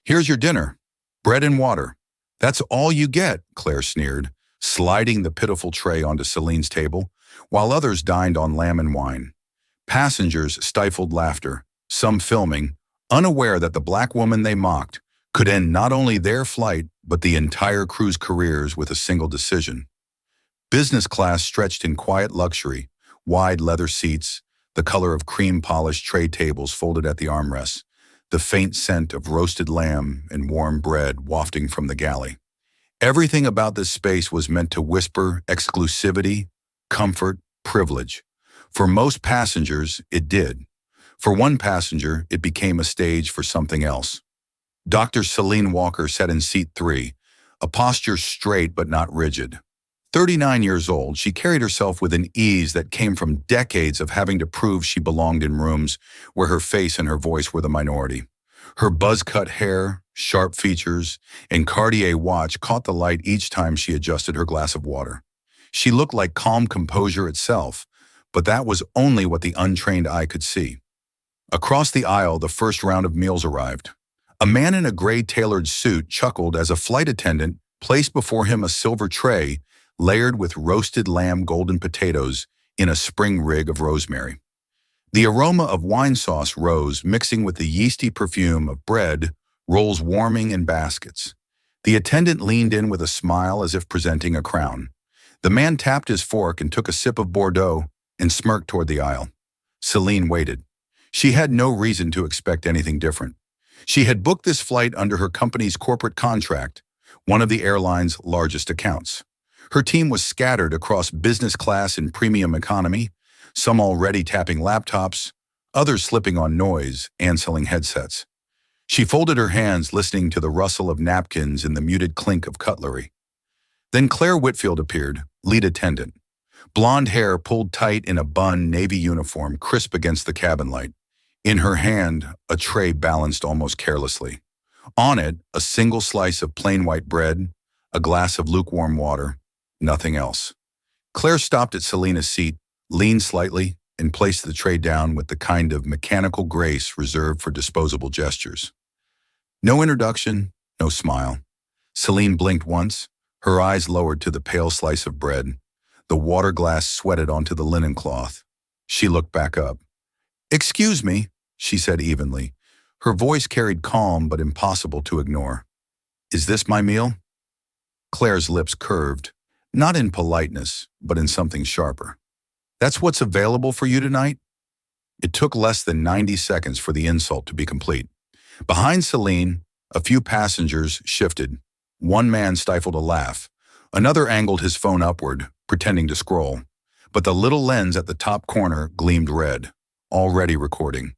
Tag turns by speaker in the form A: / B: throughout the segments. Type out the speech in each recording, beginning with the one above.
A: Here's your dinner. Bread and water. That's all you get, Claire sneered, sliding the pitiful tray onto Celine's table, while others dined on lamb and wine. Passengers stifled laughter, some filming, unaware that the black woman they mocked could end not only their flight but the entire crew's careers with a single decision. Business class stretched in quiet luxury, wide leather seats, the color of cream-polished tray tables folded at the armrests, the faint scent of roasted lamb and warm bread wafting from the galley. Everything about this space was meant to whisper exclusivity, comfort, privilege. For most passengers, it did. For one passenger, it became a stage for something else. Dr. Celine Walker sat in seat 3, a posture straight but not rigid. 39 years old, she carried herself with an ease that came from decades of having to prove she belonged in rooms where her face and her voice were the minority. Her buzz-cut hair, sharp features, and Cartier watch caught the light each time she adjusted her glass of water. She looked like calm composure itself, but that was only what the untrained eye could see. Across the aisle, the first round of meals arrived. A man in a gray tailored suit chuckled as a flight attendant placed before him a silver tray layered with roasted lamb golden potatoes in a spring rig of rosemary. The aroma of wine sauce rose, mixing with the yeasty perfume of bread, rolls warming in baskets. The attendant leaned in with a smile as if presenting a crown. The man tapped his fork and took a sip of Bordeaux and smirked toward the aisle. Celine waited. She had no reason to expect anything different. She had booked this flight under her company's corporate contract, one of the airline's largest accounts. Her team was scattered across business class and premium economy, some already tapping laptops, others slipping on noise, answering headsets. She folded her hands, listening to the rustle of napkins and the muted clink of cutlery. Then Claire Whitfield appeared, lead attendant. Blonde hair pulled tight in a bun navy uniform, crisp against the cabin light. In her hand, a tray balanced almost carelessly. On it, a single slice of plain white bread, a glass of lukewarm water, nothing else. Claire stopped at Selena's seat, leaned slightly, and placed the tray down with the kind of mechanical grace reserved for disposable gestures. No introduction, no smile. Celine blinked once, her eyes lowered to the pale slice of bread. The water glass sweated onto the linen cloth. She looked back up. "Excuse me," she said evenly. Her voice carried calm but impossible to ignore. "Is this my meal?" Claire's lips curved, not in politeness, but in something sharper. "That's what's available for you tonight?" It took less than 90 seconds for the insult to be complete. Behind Celine, a few passengers shifted. One man stifled a laugh. Another angled his phone upward, pretending to scroll. But the little lens at the top corner gleamed red, already recording.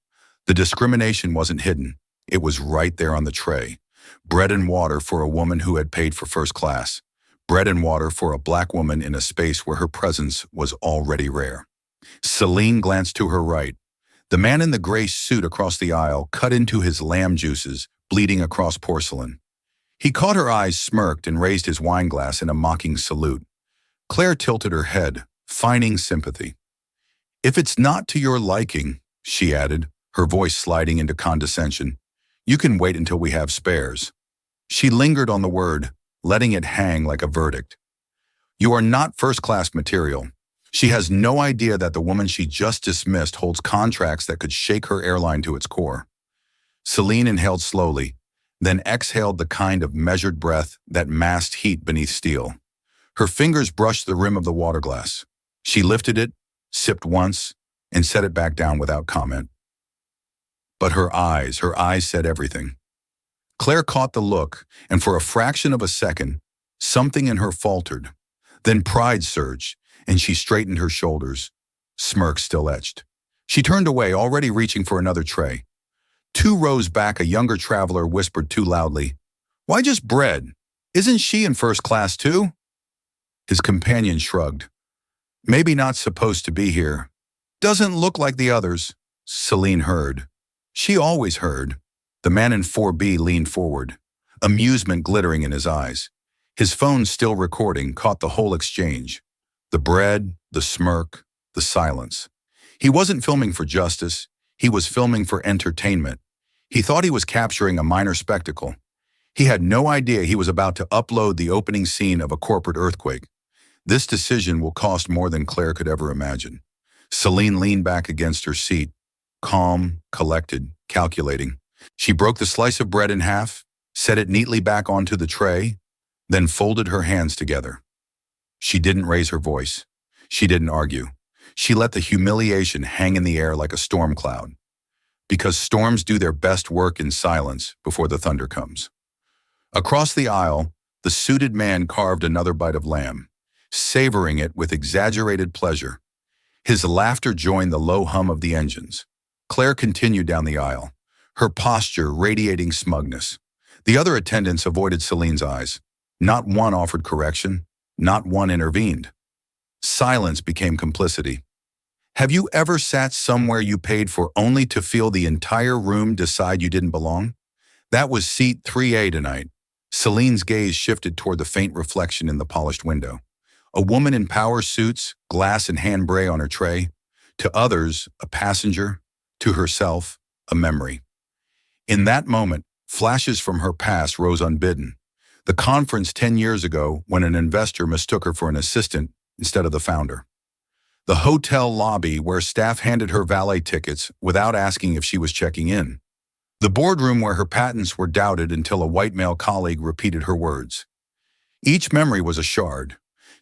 A: The discrimination wasn't hidden. It was right there on the tray. Bread and water for a woman who had paid for first class. Bread and water for a black woman in a space where her presence was already rare. Celine glanced to her right. The man in the gray suit across the aisle cut into his lamb juices, bleeding across porcelain. He caught her eyes, smirked, and raised his wineglass in a mocking salute. Claire tilted her head, feigning sympathy. "If it's not to your liking," she added, her voice sliding into condescension, "you can wait until we have spares." She lingered on the word, letting it hang like a verdict. "You are not first-class material." She has no idea that the woman she just dismissed holds contracts that could shake her airline to its core. Celine inhaled slowly, then exhaled the kind of measured breath that masked heat beneath steel. Her fingers brushed the rim of the water glass. She lifted it, sipped once, and set it back down without comment. But her eyes said everything. Claire caught the look, and for a fraction of a second, something in her faltered. Then pride surged, and she straightened her shoulders, smirk still etched. She turned away, already reaching for another tray. 2 rows back, a younger traveler whispered too loudly, "Why just bread? Isn't she in first class too?" His companion shrugged. "Maybe not supposed to be here. Doesn't look like the others." Celine heard. She always heard. The man in 4B leaned forward, amusement glittering in his eyes. His phone, still recording, caught the whole exchange. The bread, the smirk, the silence. He wasn't filming for justice. He was filming for entertainment. He thought he was capturing a minor spectacle. He had no idea he was about to upload the opening scene of a corporate earthquake. This decision will cost more than Claire could ever imagine. Celine leaned back against her seat, calm, collected, calculating. She broke the slice of bread in half, set it neatly back onto the tray, then folded her hands together. She didn't raise her voice. She didn't argue. She let the humiliation hang in the air like a storm cloud. Because storms do their best work in silence before the thunder comes. Across the aisle, the suited man carved another bite of lamb, savoring it with exaggerated pleasure. His laughter joined the low hum of the engines. Claire continued down the aisle, her posture radiating smugness. The other attendants avoided Celine's eyes. Not one offered correction, not one intervened. Silence became complicity. Have you ever sat somewhere you paid for only to feel the entire room decide you didn't belong? That was seat 3A tonight. Celine's gaze shifted toward the faint reflection in the polished window. A woman in power suits, glass and hand bray on her tray. To others, a passenger. To herself, a memory. In that moment, flashes from her past rose unbidden. The conference 10 years ago when an investor mistook her for an assistant instead of the founder. The hotel lobby where staff handed her valet tickets without asking if she was checking in. The boardroom where her patents were doubted until a white male colleague repeated her words. Each memory was a shard.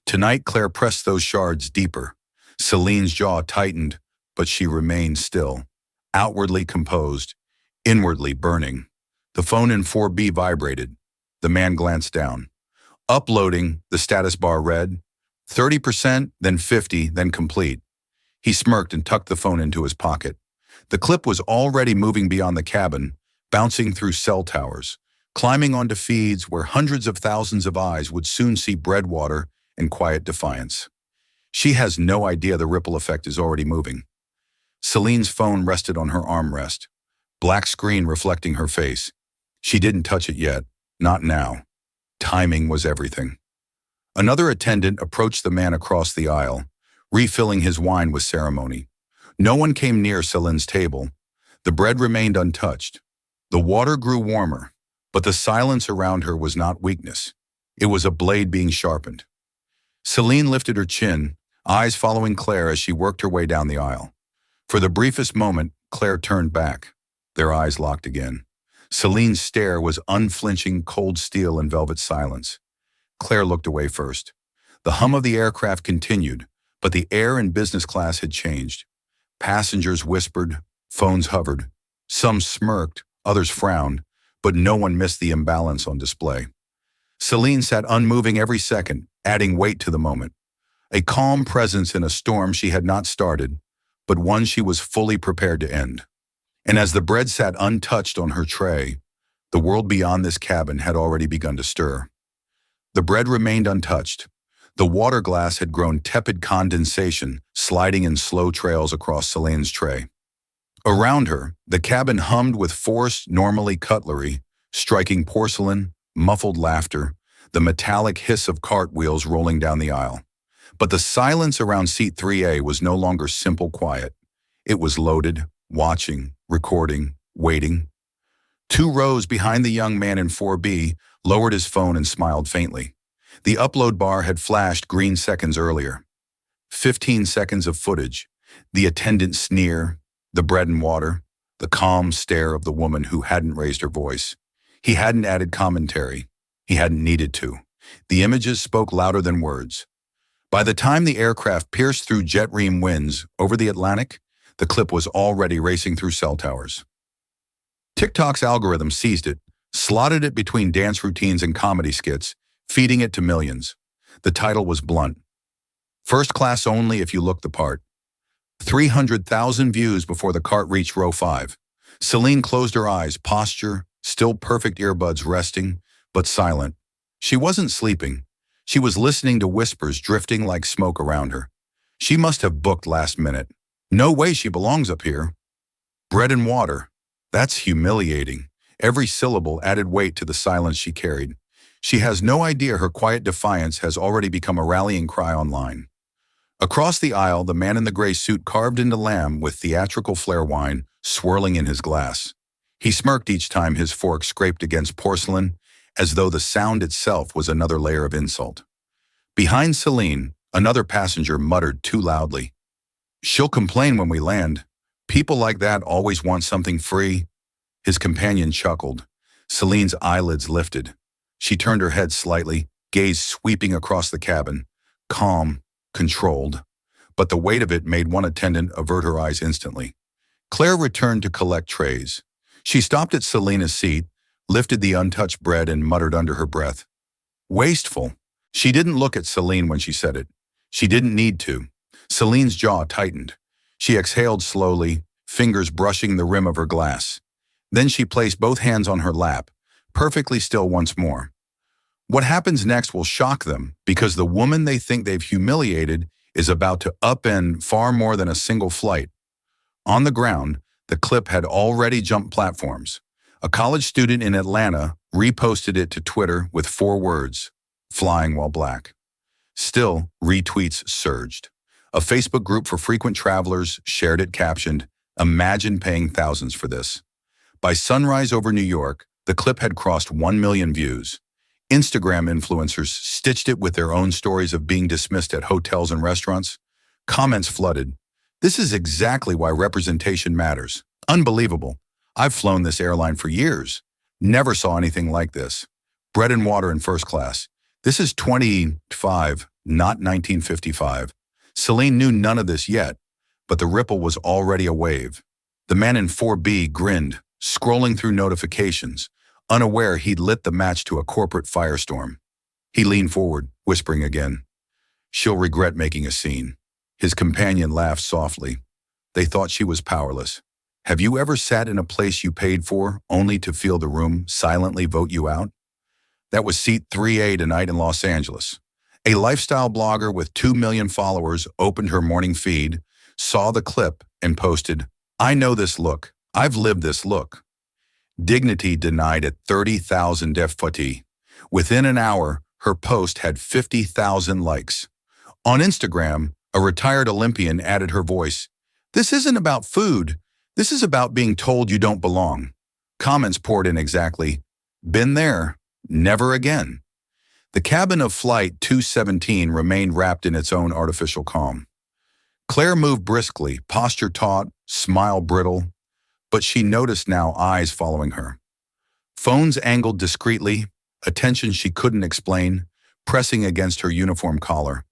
A: Tonight, Claire pressed those shards deeper. Celine's jaw tightened, but she remained still, outwardly composed, inwardly burning. The phone in 4B vibrated. The man glanced down. Uploading, the status bar read, 30%, then 50, then complete. He smirked and tucked the phone into his pocket. The clip was already moving beyond the cabin, bouncing through cell towers, climbing onto feeds where hundreds of thousands of eyes would soon see breadwater and quiet defiance. She has no idea the ripple effect is already moving. Celine's phone rested on her armrest, black screen reflecting her face. She didn't touch it yet, not now. Timing was everything. Another attendant approached the man across the aisle, refilling his wine with ceremony. No one came near Celine's table. The bread remained untouched. The water grew warmer, but the silence around her was not weakness. It was a blade being sharpened. Celine lifted her chin, eyes following Claire as she worked her way down the aisle. For the briefest moment, Claire turned back. Their eyes locked again. Celine's stare was unflinching cold steel and velvet silence. Claire looked away first. The hum of the aircraft continued, but the air in business class had changed. Passengers whispered, phones hovered. Some smirked, others frowned, but no one missed the imbalance on display. Celine sat unmoving every second, adding weight to the moment. A calm presence in a storm she had not started, but one she was fully prepared to end. And as the bread sat untouched on her tray, the world beyond this cabin had already begun to stir. The bread remained untouched. The water glass had grown tepid condensation, sliding in slow trails across Celine's tray. Around her, the cabin hummed with forced, normally cutlery, striking porcelain, muffled laughter, the metallic hiss of cartwheels rolling down the aisle. But the silence around seat 3A was no longer simple quiet. It was loaded, watching, recording, waiting. 2 rows behind the young man in 4B lowered his phone and smiled faintly. The upload bar had flashed green seconds earlier. 15 seconds of footage, the attendant sneer, the bread and water, the calm stare of the woman who hadn't raised her voice. He hadn't added commentary. He hadn't needed to. The images spoke louder than words. By the time the aircraft pierced through jet ream winds over the Atlantic, the clip was already racing through cell towers. TikTok's algorithm seized it, slotted it between dance routines and comedy skits, feeding it to millions. The title was blunt. First class only if you look the part. 300,000 views before the cart reached row 5. Celine closed her eyes, posture, still perfect earbuds resting, but silent. She wasn't sleeping. She was listening to whispers drifting like smoke around her. She must have booked last minute. No way she belongs up here. Bread and water. That's humiliating. Every syllable added weight to the silence she carried. She has no idea her quiet defiance has already become a rallying cry online. Across the aisle, the man in the gray suit carved into lamb with theatrical flair wine swirling in his glass. He smirked each time his fork scraped against porcelain, as though the sound itself was another layer of insult. Behind Celine, another passenger muttered too loudly, "She'll complain when we land. People like that always want something free." His companion chuckled. Celine's eyelids lifted. She turned her head slightly, gaze sweeping across the cabin, calm, controlled. But the weight of it made one attendant avert her eyes instantly. Claire returned to collect trays. She stopped at Selena's seat, lifted the untouched bread and muttered under her breath, "Wasteful." She didn't look at Celine when she said it. She didn't need to. Celine's jaw tightened. She exhaled slowly, fingers brushing the rim of her glass. Then she placed both hands on her lap, perfectly still once more. What happens next will shock them, because the woman they think they've humiliated is about to upend far more than a single flight. On the ground, the clip had already jumped platforms. A college student in Atlanta reposted it to Twitter with 4 words, "Flying while black." Still, retweets surged. A Facebook group for frequent travelers shared it captioned, "Imagine paying thousands for this." By sunrise over New York, the clip had crossed 1 million views. Instagram influencers stitched it with their own stories of being dismissed at hotels and restaurants. Comments flooded. "This is exactly why representation matters. Unbelievable. I've flown this airline for years. Never saw anything like this. Bread and water in first class. This is 25, not 1955. Celine knew none of this yet, but the ripple was already a wave. The man in 4B grinned, scrolling through notifications, unaware he'd lit the match to a corporate firestorm. He leaned forward, whispering again, "She'll regret making a scene." His companion laughed softly. They thought she was powerless. Have you ever sat in a place you paid for, only to feel the room silently vote you out? That was seat 3A tonight in Los Angeles. A lifestyle blogger with 2 million followers opened her morning feed, saw the clip, and posted, "I know this look. I've lived this look." Dignity denied at 30,000 FPT. Within an hour, her post had 50,000 likes. On Instagram, a retired Olympian added her voice, "This isn't about food. This is about being told you don't belong." Comments poured in exactly, "Been there. Never again." The cabin of Flight 217 remained wrapped in its own artificial calm. Claire moved briskly, posture taut, smile brittle, but she noticed now eyes following her. Phones angled discreetly, attention she couldn't explain, pressing against her uniform collar.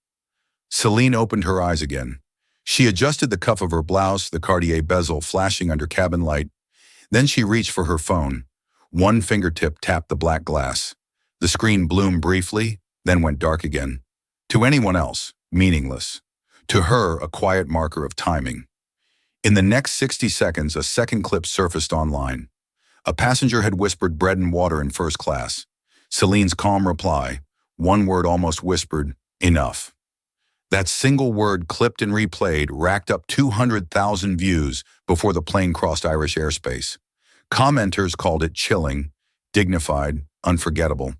A: Celine opened her eyes again. She adjusted the cuff of her blouse, the Cartier bezel flashing under cabin light. Then she reached for her phone. One fingertip tapped the black glass. The screen bloomed briefly, then went dark again. To anyone else, meaningless. To her, a quiet marker of timing. In the next 60 seconds, a second clip surfaced online. A passenger had whispered bread and water in first class. Celine's calm reply, one word almost whispered, "Enough." That single word clipped and replayed racked up 200,000 views before the plane crossed Irish airspace. Commenters called it chilling, dignified, unforgettable.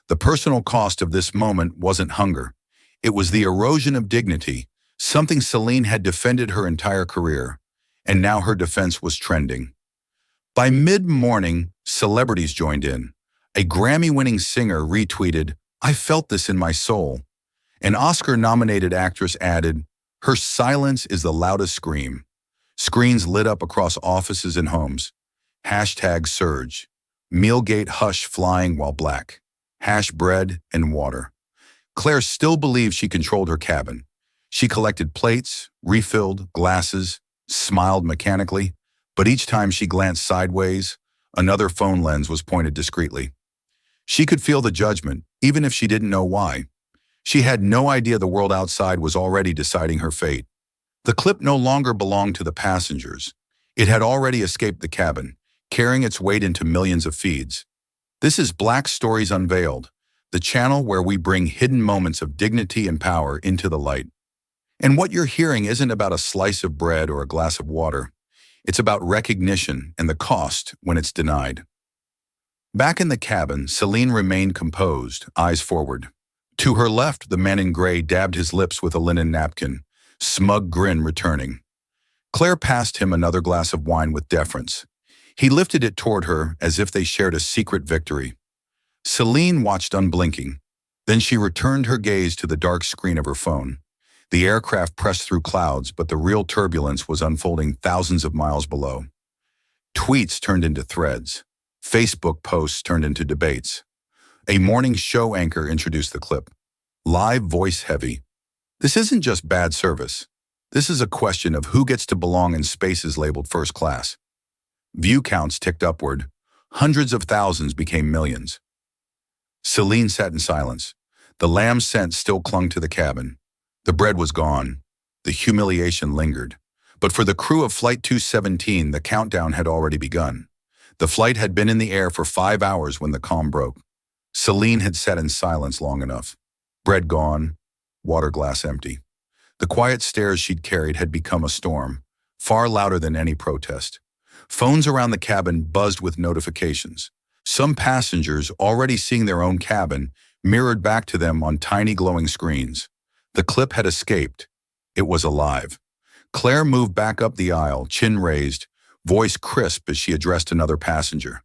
A: The personal cost of this moment wasn't hunger. It was the erosion of dignity, something Celine had defended her entire career, and now her defense was trending. By mid-morning, celebrities joined in. A Grammy-winning singer retweeted, "I felt this in my soul." An Oscar-nominated actress added, "Her silence is the loudest scream." Screens lit up across offices and homes. Hashtag surge. Mealgate hush flying while black. Hash bread and water. Claire still believed she controlled her cabin. She collected plates, refilled glasses, smiled mechanically, but each time she glanced sideways, another phone lens was pointed discreetly. She could feel the judgment, even if she didn't know why. She had no idea the world outside was already deciding her fate. The clip no longer belonged to the passengers. It had already escaped the cabin, carrying its weight into millions of feeds. This is Black Stories Unveiled, the channel where we bring hidden moments of dignity and power into the light. And what you're hearing isn't about a slice of bread or a glass of water. It's about recognition and the cost when it's denied. Back in the cabin, Celine remained composed, eyes forward. To her left, the man in gray dabbed his lips with a linen napkin, smug grin returning. Claire passed him another glass of wine with deference. He lifted it toward her as if they shared a secret victory. Celine watched unblinking. Then she returned her gaze to the dark screen of her phone. The aircraft pressed through clouds, but the real turbulence was unfolding thousands of miles below. Tweets turned into threads. Facebook posts turned into debates. A morning show anchor introduced the clip. Live, voice heavy. This isn't just bad service. This is a question of who gets to belong in spaces labeled first class. View counts ticked upward. Hundreds of thousands became millions. Celine sat in silence. The lamb scent still clung to the cabin. The bread was gone. The humiliation lingered. But for the crew of Flight 217, the countdown had already begun. The flight had been in the air for 5 hours when the calm broke. Celine had sat in silence long enough. Bread gone, water glass empty. The quiet stares she'd carried had become a storm, far louder than any protest. Phones around the cabin buzzed with notifications. Some passengers, already seeing their own cabin, mirrored back to them on tiny glowing screens. The clip had escaped. It was alive. Claire moved back up the aisle, chin raised, voice crisp as she addressed another passenger.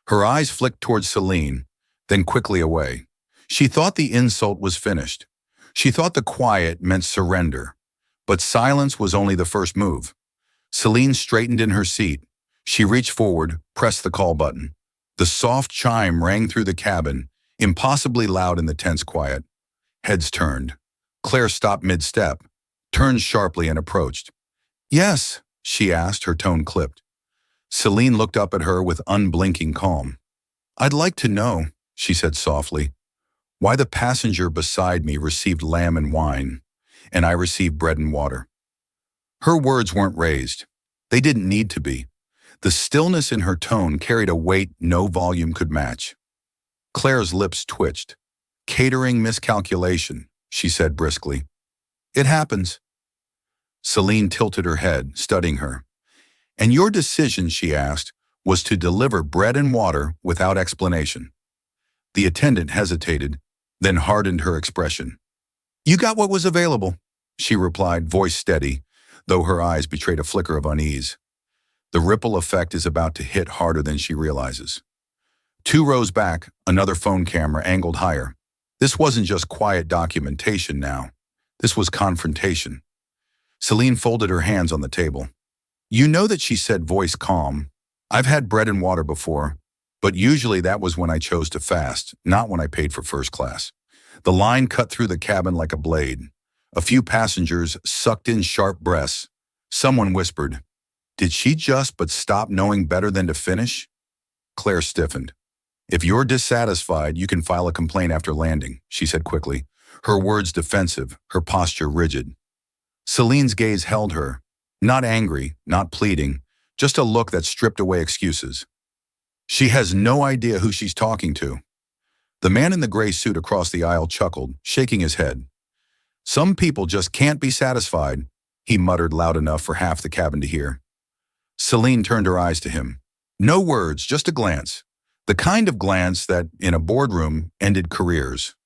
A: Her eyes flicked towards Celine, then quickly away. She thought the insult was finished. She thought the quiet meant surrender. But silence was only the first move. Celine straightened in her seat. She reached forward, pressed the call button. The soft chime rang through the cabin, impossibly loud in the tense quiet. Heads turned. Claire stopped mid-step, turned sharply and approached. "Yes," she asked, her tone clipped. Celine looked up at her with unblinking calm. "I'd like to know," she said softly, "why the passenger beside me received lamb and wine, and I received bread and water." Her words weren't raised. They didn't need to be. The stillness in her tone carried a weight no volume could match. Claire's lips twitched. "Catering miscalculation," she said briskly. "It happens." Celine tilted her head, studying her. "And your decision," she asked, "was to deliver bread and water without explanation." The attendant hesitated, then hardened her expression. "You got what was available," she replied, voice steady, though her eyes betrayed a flicker of unease. The ripple effect is about to hit harder than she realizes. 2 rows back, another phone camera angled higher. This wasn't just quiet documentation now. This was confrontation. Celine folded her hands on the table. "You know that," she said, voice calm. "I've had bread and water before, but usually that was when I chose to fast, not when I paid for first class." The line cut through the cabin like a blade. A few passengers sucked in sharp breaths. Someone whispered, "Did she just but stop knowing better than to finish?" Claire stiffened. "If you're dissatisfied, you can file a complaint after landing," she said quickly, her words defensive, her posture rigid. Celine's gaze held her, not angry, not pleading, just a look that stripped away excuses. She has no idea who she's talking to. The man in the gray suit across the aisle chuckled, shaking his head. "Some people just can't be satisfied," he muttered loud enough for half the cabin to hear. Celine turned her eyes to him. No words, just a glance. The kind of glance that, in a boardroom, ended careers.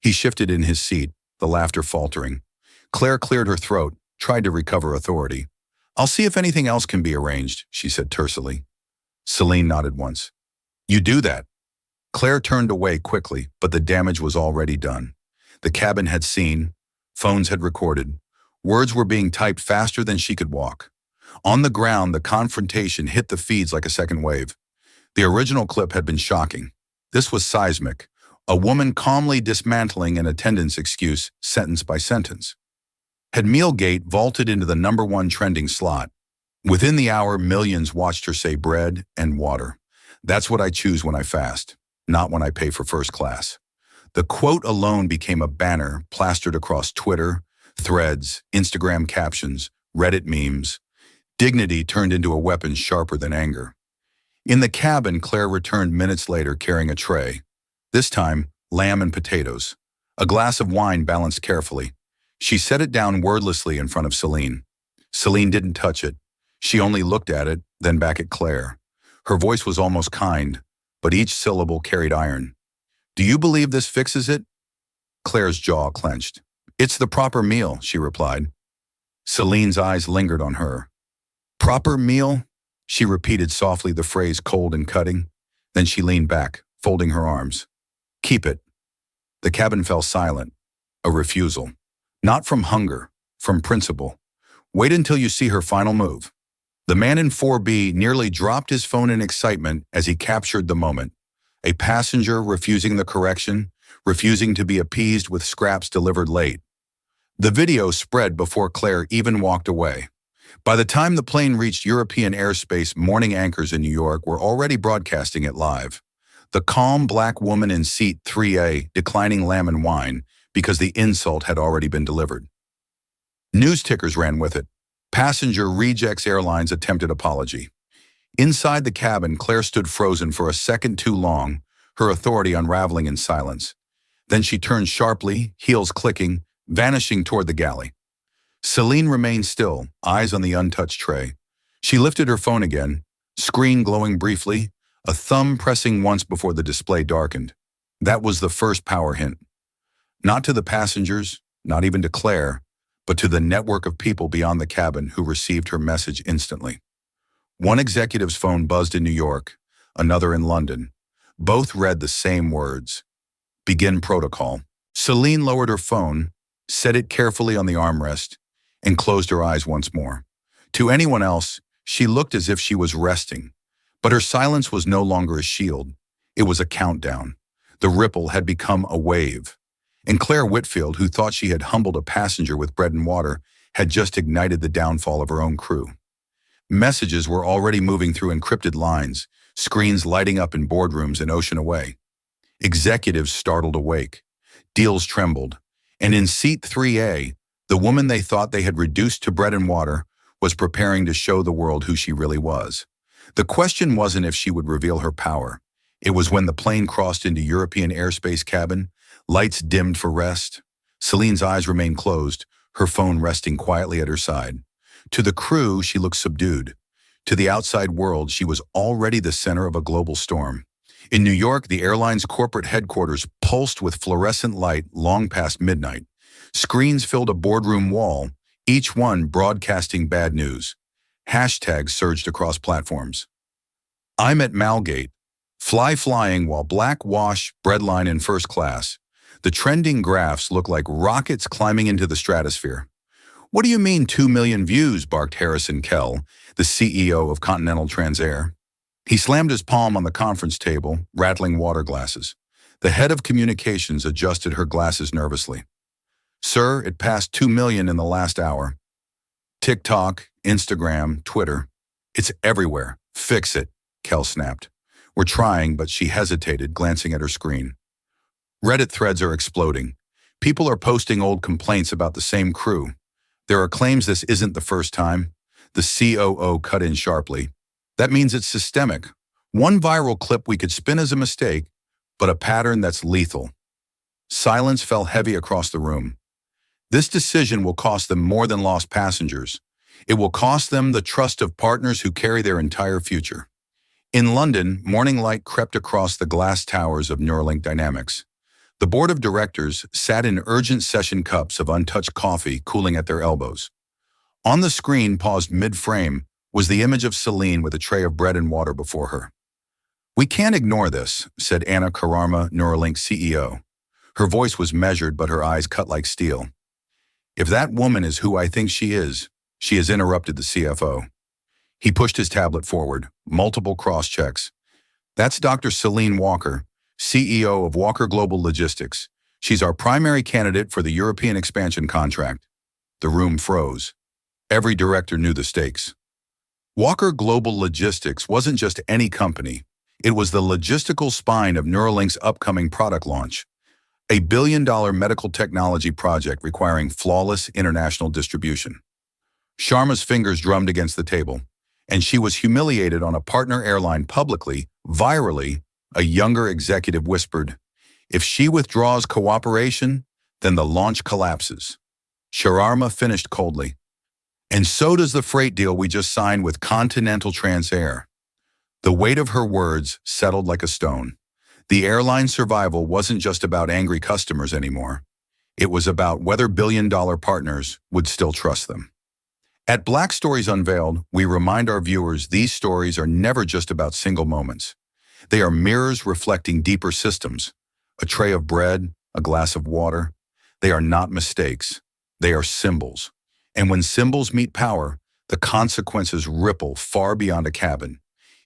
A: He shifted in his seat, the laughter faltering. Claire cleared her throat, tried to recover authority. "I'll see if anything else can be arranged," she said tersely. Celine nodded once. "You do that." Claire turned away quickly, but the damage was already done. The cabin had seen, phones had recorded. Words were being typed faster than she could walk. On the ground, the confrontation hit the feeds like a second wave. The original clip had been shocking. This was seismic. A woman calmly dismantling an attendance excuse, sentence by sentence. Had Mealgate vaulted into the #1 trending slot. Within the hour, millions watched her say bread and water. "That's what I choose when I fast, not when I pay for first class." The quote alone became a banner plastered across Twitter, Threads, Instagram captions, Reddit memes. Dignity turned into a weapon sharper than anger. In the cabin, Claire returned minutes later carrying a tray. This time, lamb and potatoes. A glass of wine balanced carefully. She set it down wordlessly in front of Celine. Celine didn't touch it. She only looked at it, then back at Claire. Her voice was almost kind, but each syllable carried iron. "Do you believe this fixes it?" Claire's jaw clenched. "It's the proper meal," she replied. Celine's eyes lingered on her. "Proper meal?" She repeated softly the phrase cold and cutting. Then she leaned back, folding her arms. Keep it. The cabin fell silent. A refusal. Not from hunger, from principle. Wait until you see her final move. The man in 4B nearly dropped his phone in excitement as he captured the moment. A passenger refusing the correction, refusing to be appeased with scraps delivered late. The video spread before Claire even walked away. By the time the plane reached European airspace, morning anchors in New York were already broadcasting it live. The calm black woman in seat 3A declining lamb and wine because the insult had already been delivered. News tickers ran with it. Passenger rejects airlines attempted apology. Inside the cabin, Claire stood frozen for a second too long, her authority unraveling in silence. Then she turned sharply, heels clicking, vanishing toward the galley. Celine remained still, eyes on the untouched tray. She lifted her phone again, screen glowing briefly, a thumb pressing once before the display darkened. That was the first power hint. Not to the passengers, not even to Claire, but to the network of people beyond the cabin who received her message instantly. One executive's phone buzzed in New York, another in London. Both read the same words. Begin protocol. Celine lowered her phone, set it carefully on the armrest, and closed her eyes once more. To anyone else, she looked as if she was resting, but her silence was no longer a shield. It was a countdown. The ripple had become a wave. And Claire Whitfield, who thought she had humbled a passenger with bread and water, had just ignited the downfall of her own crew. Messages were already moving through encrypted lines, screens lighting up in boardrooms an ocean away. Executives startled awake. Deals trembled. And in seat 3A, the woman they thought they had reduced to bread and water was preparing to show the world who she really was. The question wasn't if she would reveal her power. It was when the plane crossed into European airspace cabin, lights dimmed for rest. Celine's eyes remained closed, her phone resting quietly at her side. To the crew, she looked subdued. To the outside world, she was already the center of a global storm. In New York, the airline's corporate headquarters pulsed with fluorescent light long past midnight. Screens filled a boardroom wall, each one broadcasting bad news. Hashtags surged across platforms. I'm at Malgate. Flying while black wash, breadline in first class. The trending graphs look like rockets climbing into the stratosphere. What do you mean 2 million views, barked Harrison Kell, the CEO of Continental Transair. He slammed his palm on the conference table, rattling water glasses. The head of communications adjusted her glasses nervously. Sir, it passed 2 million in the last hour. TikTok, Instagram, Twitter. It's everywhere. Fix it, Kell snapped. We're trying, but she hesitated, glancing at her screen. Reddit threads are exploding. People are posting old complaints about the same crew. There are claims this isn't the first time. The COO cut in sharply. That means it's systemic. One viral clip we could spin as a mistake, but a pattern that's lethal. Silence fell heavy across the room. This decision will cost them more than lost passengers. It will cost them the trust of partners who carry their entire future. In London, morning light crept across the glass towers of Neuralink Dynamics. The board of directors sat in urgent session cups of untouched coffee cooling at their elbows. On the screen, paused mid-frame, was the image of Celine with a tray of bread and water before her. We can't ignore this, said Anna Kararma, Neuralink CEO. Her voice was measured, but her eyes cut like steel. If that woman is who I think she has interrupted the CFO. He pushed his tablet forward, multiple cross-checks. That's Dr. Celine Walker, CEO of Walker Global Logistics. She's our primary candidate for the European expansion contract. The room froze. Every director knew the stakes. Walker Global Logistics wasn't just any company. It was the logistical spine of Neuralink's upcoming product launch, a billion-dollar medical technology project requiring flawless international distribution. Sharma's fingers drummed against the table, and she was humiliated on a partner airline publicly, virally. A younger executive whispered, if she withdraws cooperation, then the launch collapses. Sharma finished coldly. And so does the freight deal we just signed with Continental Transair. The weight of her words settled like a stone. The airline's survival wasn't just about angry customers anymore. It was about whether billion-dollar partners would still trust them. At Black Stories Unveiled, we remind our viewers these stories are never just about single moments. They are mirrors reflecting deeper systems. A tray of bread, a glass of water. They are not mistakes. They are symbols. And when symbols meet power, the consequences ripple far beyond a cabin.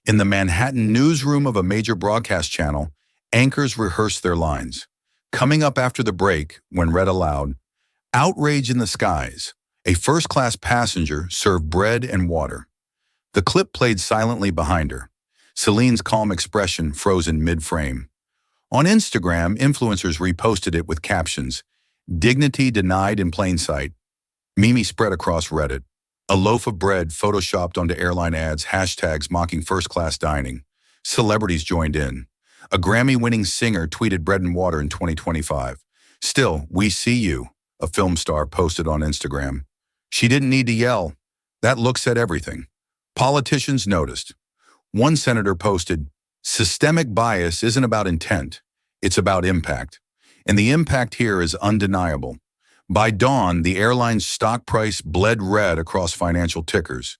A: In the Manhattan newsroom of a major broadcast channel, anchors rehearse their lines. Coming up after the break, when read aloud, outrage in the skies. A first-class passenger served bread and water. The clip played silently behind her. Celine's calm expression frozen mid-frame. On Instagram, influencers reposted it with captions, "Dignity denied in plain sight." Mimi spread across Reddit. A loaf of bread photoshopped onto airline ads, hashtags mocking first-class dining. Celebrities joined in. A Grammy-winning singer tweeted bread and water in 2025. "Still, we see you," a film star posted on Instagram. She didn't need to yell. That look said everything. Politicians noticed. One senator posted, "Systemic bias isn't about intent, it's about impact. And the impact here is undeniable." By dawn, the airline's stock price bled red across financial tickers.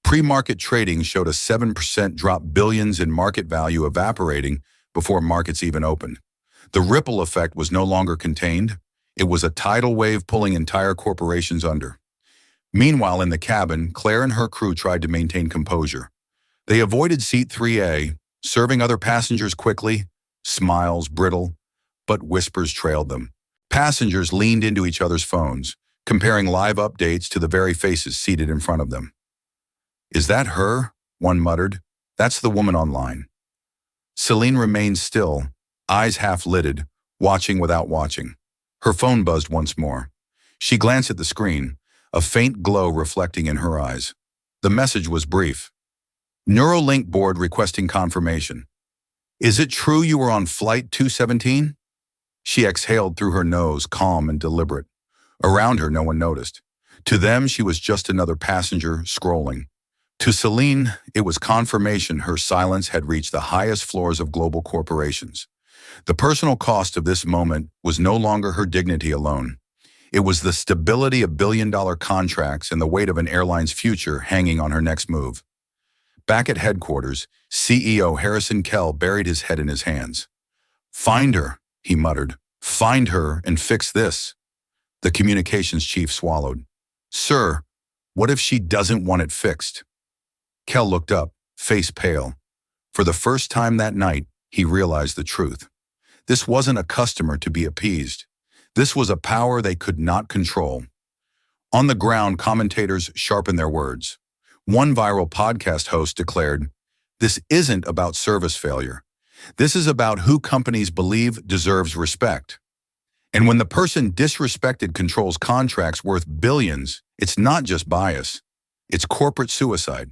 A: Pre-market trading showed a 7% drop, billions in market value evaporating before markets even opened. The ripple effect was no longer contained. It was a tidal wave pulling entire corporations under. Meanwhile, in the cabin, Claire and her crew tried to maintain composure. They avoided seat 3A, serving other passengers quickly, smiles brittle, but whispers trailed them. Passengers leaned into each other's phones, comparing live updates to the very faces seated in front of them. "Is that her?" one muttered. "That's the woman online." Celine remained still, eyes half-lidded, watching without watching. Her phone buzzed once more. She glanced at the screen, a faint glow reflecting in her eyes. The message was brief. "Neuralink board requesting confirmation. Is it true you were on flight 217? She exhaled through her nose, calm and deliberate. Around her, no one noticed. To them, she was just another passenger scrolling. To Celine, it was confirmation her silence had reached the highest floors of global corporations. The personal cost of this moment was no longer her dignity alone. It was the stability of billion-dollar contracts and the weight of an airline's future hanging on her next move. Back at headquarters, CEO Harrison Kell buried his head in his hands. "Find her," he muttered. "Find her and fix this." The communications chief swallowed. "Sir, what if she doesn't want it fixed?" Kell looked up, face pale. For the first time that night, he realized the truth. This wasn't a customer to be appeased. This was a power they could not control. On the ground, commentators sharpened their words. One viral podcast host declared, "This isn't about service failure. This is about who companies believe deserves respect. And when the person disrespected controls contracts worth billions, it's not just bias. It's corporate suicide."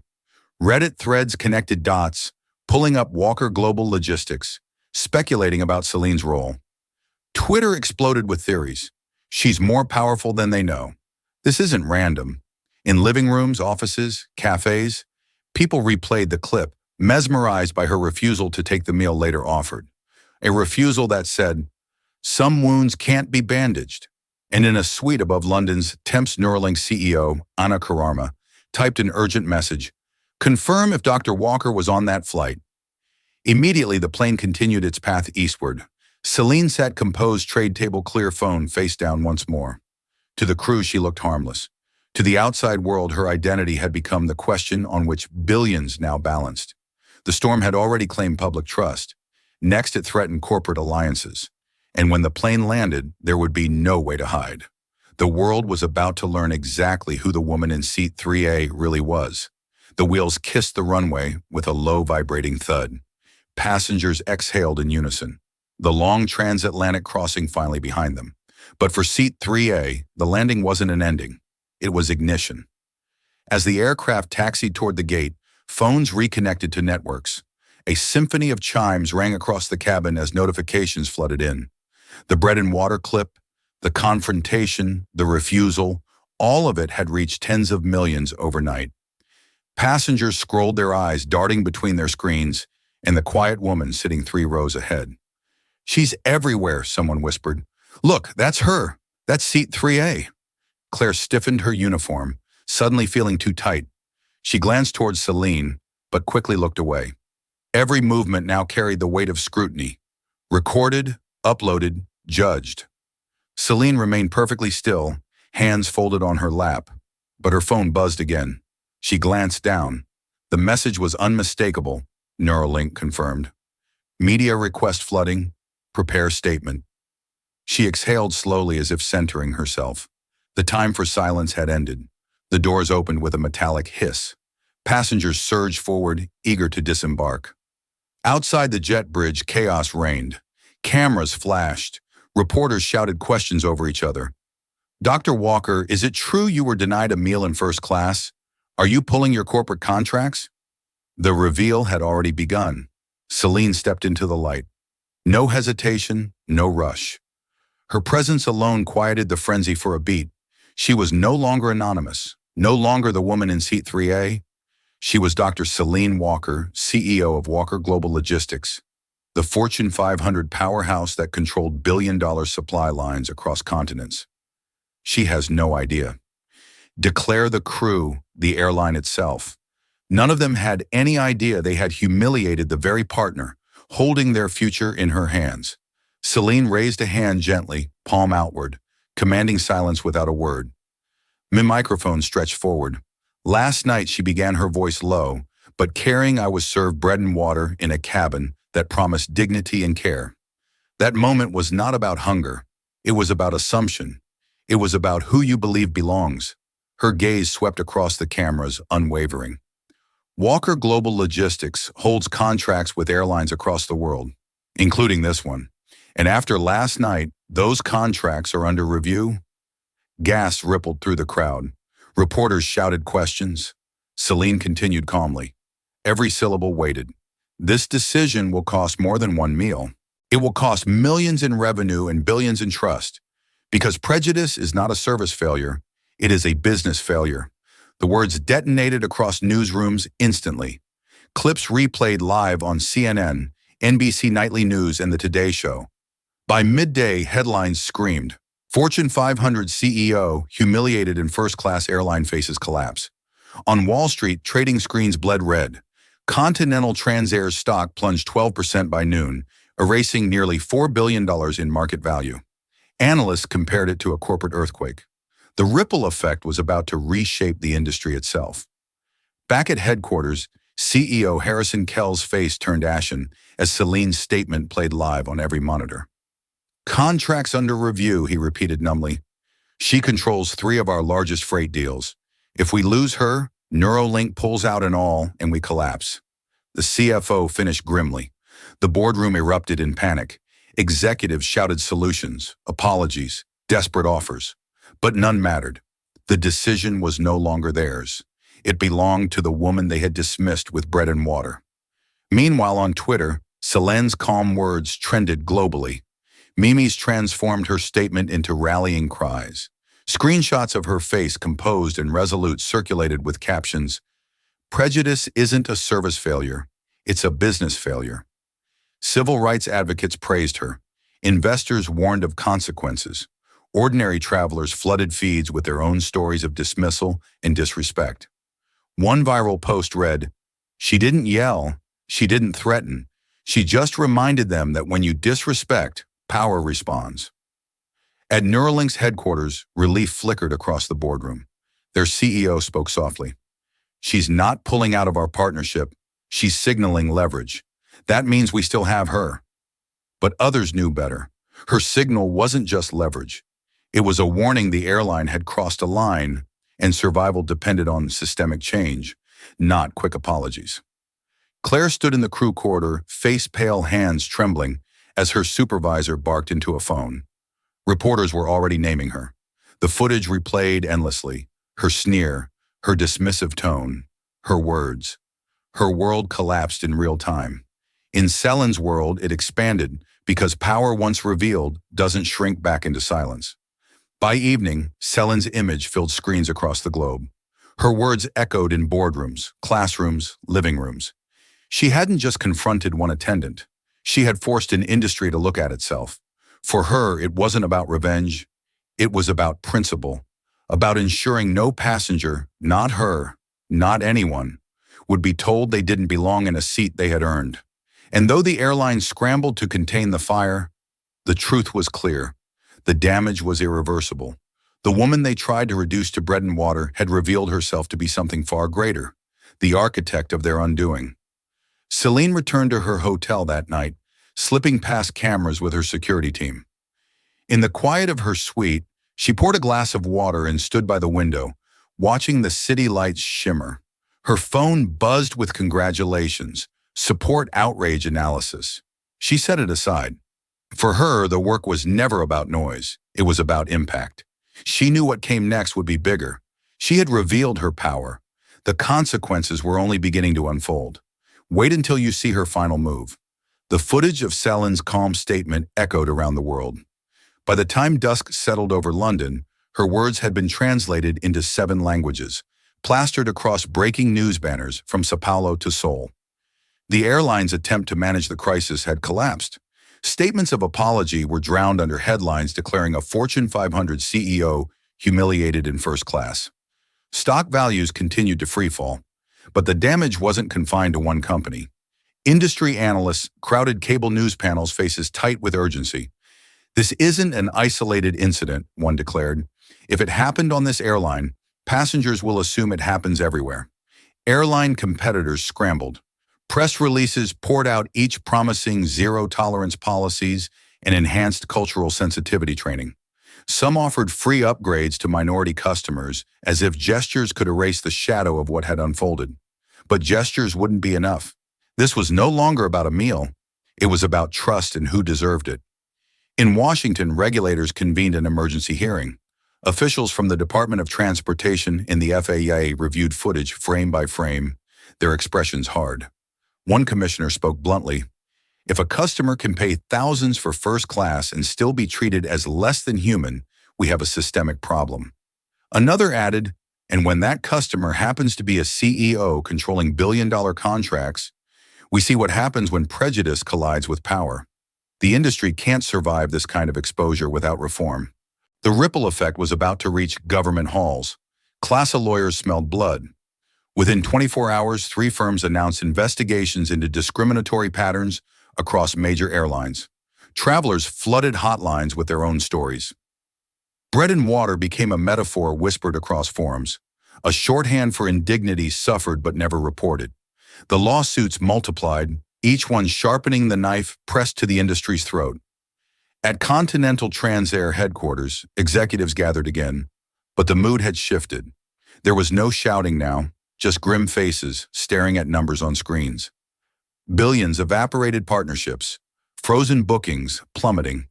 A: Reddit threads connected dots, pulling up Walker Global Logistics, speculating about Celine's role. Twitter exploded with theories. She's more powerful than they know. This isn't random. In living rooms, offices, cafes, people replayed the clip, mesmerized by her refusal to take the meal later offered. A refusal that said, "Some wounds can't be bandaged." And in a suite above London's Temps Neuralink CEO, Anna Kararma, typed an urgent message, "Confirm if Dr. Walker was on that flight." Immediately, the plane continued its path eastward. Celine sat composed, trade table clear, phone face down once more. To the crew, she looked harmless. To the outside world, her identity had become the question on which billions now balanced. The storm had already claimed public trust. Next, it threatened corporate alliances. And when the plane landed, there would be no way to hide. The world was about to learn exactly who the woman in seat 3A really was. The wheels kissed the runway with a low, vibrating thud. Passengers exhaled in unison. The long transatlantic crossing finally behind them. But for seat 3A, the landing wasn't an ending. It was ignition. As the aircraft taxied toward the gate, phones reconnected to networks. A symphony of chimes rang across the cabin as notifications flooded in. The bread and water clip, the confrontation, the refusal, all of it had reached tens of millions overnight. Passengers scrolled their eyes, darting between their screens, and the quiet woman sitting 3 rows ahead. "She's everywhere," someone whispered. "Look, that's her. That's seat 3A." Claire stiffened her uniform, suddenly feeling too tight. She glanced towards Celine, but quickly looked away. Every movement now carried the weight of scrutiny. Recorded, uploaded, judged. Celine remained perfectly still, hands folded on her lap, but her phone buzzed again. She glanced down. The message was unmistakable, Neuralink confirmed. Media request flooding. Prepare statement. She exhaled slowly as if centering herself. The time for silence had ended. The doors opened with a metallic hiss. Passengers surged forward, eager to disembark. Outside the jet bridge, chaos reigned. Cameras flashed. Reporters shouted questions over each other. Dr. Walker, is it true you were denied a meal in first class? Are you pulling your corporate contracts? The reveal had already begun. Celine stepped into the light. No hesitation, no rush. Her presence alone quieted the frenzy for a beat. She was no longer anonymous, no longer the woman in seat 3A. She was Dr. Celine Walker, CEO of Walker Global Logistics, the Fortune 500 powerhouse that controlled billion-dollar supply lines across continents. She has no idea. Declare the crew, the airline itself. None of them had any idea they had humiliated the very partner, holding their future in her hands. Celine raised a hand gently, palm outward, commanding silence without a word. My microphone stretched forward. Last night she began, her voice low, but caring. I was served bread and water in a cabin that promised dignity and care. That moment was not about hunger. It was about assumption. It was about who you believe belongs. Her gaze swept across the cameras, unwavering. Walker Global Logistics holds contracts with airlines across the world, including this one. And after last night, those contracts are under review. Gasps rippled through the crowd. Reporters shouted questions. Celine continued calmly. Every syllable weighted. This decision will cost more than one meal. It will cost millions in revenue and billions in trust. Because prejudice is not a service failure, it is a business failure. The words detonated across newsrooms instantly. Clips replayed live on CNN, NBC Nightly News, and The Today Show. By midday, headlines screamed, Fortune 500 CEO humiliated in first-class airline faces collapse. On Wall Street, trading screens bled red. Continental Transair's stock plunged 12% by noon, erasing nearly $4 billion in market value. Analysts compared it to a corporate earthquake. The ripple effect was about to reshape the industry itself. Back at headquarters, CEO Harrison Kell's face turned ashen as Celine's statement played live on every monitor. Contracts under review, he repeated numbly. She controls 3 of our largest freight deals. If we lose her, Neuralink pulls out in all and we collapse. The CFO finished grimly. The boardroom erupted in panic. Executives shouted solutions, apologies, desperate offers. But none mattered. The decision was no longer theirs. It belonged to the woman they had dismissed with bread and water. Meanwhile, on Twitter, Celine's calm words trended globally. Mimi's transformed her statement into rallying cries. Screenshots of her face, composed and resolute, circulated with captions, "Prejudice isn't a service failure, it's a business failure." Civil rights advocates praised her. Investors warned of consequences. Ordinary travelers flooded feeds with their own stories of dismissal and disrespect. One viral post read, "She didn't yell, she didn't threaten. She just reminded them that when you disrespect, power responds." At Neuralink's headquarters, relief flickered across the boardroom. Their CEO spoke softly. "She's not pulling out of our partnership. She's signaling leverage. That means we still have her." But others knew better. Her signal wasn't just leverage. It was a warning the airline had crossed a line, and survival depended on systemic change, not quick apologies. Claire stood in the crew corridor, face pale, hands trembling, as her supervisor barked into a phone. Reporters were already naming her. The footage replayed endlessly. Her sneer, her dismissive tone, her words. Her world collapsed in real time. In Celine's world, it expanded because power once revealed doesn't shrink back into silence. By evening, Celine's image filled screens across the globe. Her words echoed in boardrooms, classrooms, living rooms. She hadn't just confronted one attendant. She had forced an industry to look at itself. For her, it wasn't about revenge. It was about principle. about ensuring no passenger, not her, not anyone, would be told they didn't belong in a seat they had earned. And though the airline scrambled to contain the fire, the truth was clear. The damage was irreversible. The woman they tried to reduce to bread and water had revealed herself to be something far greater, the architect of their undoing. Celine returned to her hotel that night, slipping past cameras with her security team. In the quiet of her suite, she poured a glass of water and stood by the window, watching the city lights shimmer. Her phone buzzed with congratulations, support outrage analysis. She set it aside. For her, the work was never about noise. It was about impact. She knew what came next would be bigger. She had revealed her power. The consequences were only beginning to unfold. Wait until you see her final move. The footage of Celine's calm statement echoed around the world. By the time dusk settled over London, her words had been translated into 7 languages, plastered across breaking news banners from Sao Paulo to Seoul. The airline's attempt to manage the crisis had collapsed. Statements of apology were drowned under headlines declaring a Fortune 500 CEO humiliated in first class. Stock values continued to freefall, but the damage wasn't confined to one company. Industry analysts crowded cable news panels faces tight with urgency. This isn't an isolated incident, one declared. If it happened on this airline, passengers will assume it happens everywhere. Airline competitors scrambled. Press releases poured out, each promising zero-tolerance policies and enhanced cultural sensitivity training. Some offered free upgrades to minority customers, as if gestures could erase the shadow of what had unfolded. But gestures wouldn't be enough. This was no longer about a meal. It was about trust and who deserved it. In Washington, regulators convened an emergency hearing. Officials from the Department of Transportation and the FAA reviewed footage frame by frame, their expressions hard. One commissioner spoke bluntly. If a customer can pay thousands for first class and still be treated as less than human, we have a systemic problem. Another added, and when that customer happens to be a CEO controlling billion-dollar contracts, we see what happens when prejudice collides with power. The industry can't survive this kind of exposure without reform. The ripple effect was about to reach government halls. Class of lawyers smelled blood. Within 24 hours, 3 firms announced investigations into discriminatory patterns across major airlines. Travelers flooded hotlines with their own stories. Bread and water became a metaphor whispered across forums, a shorthand for indignity suffered but never reported. The lawsuits multiplied, each one sharpening the knife pressed to the industry's throat. At Continental Transair headquarters, executives gathered again, but the mood had shifted. There was no shouting now, just grim faces staring at numbers on screens. Billions evaporated partnerships, frozen bookings plummeting.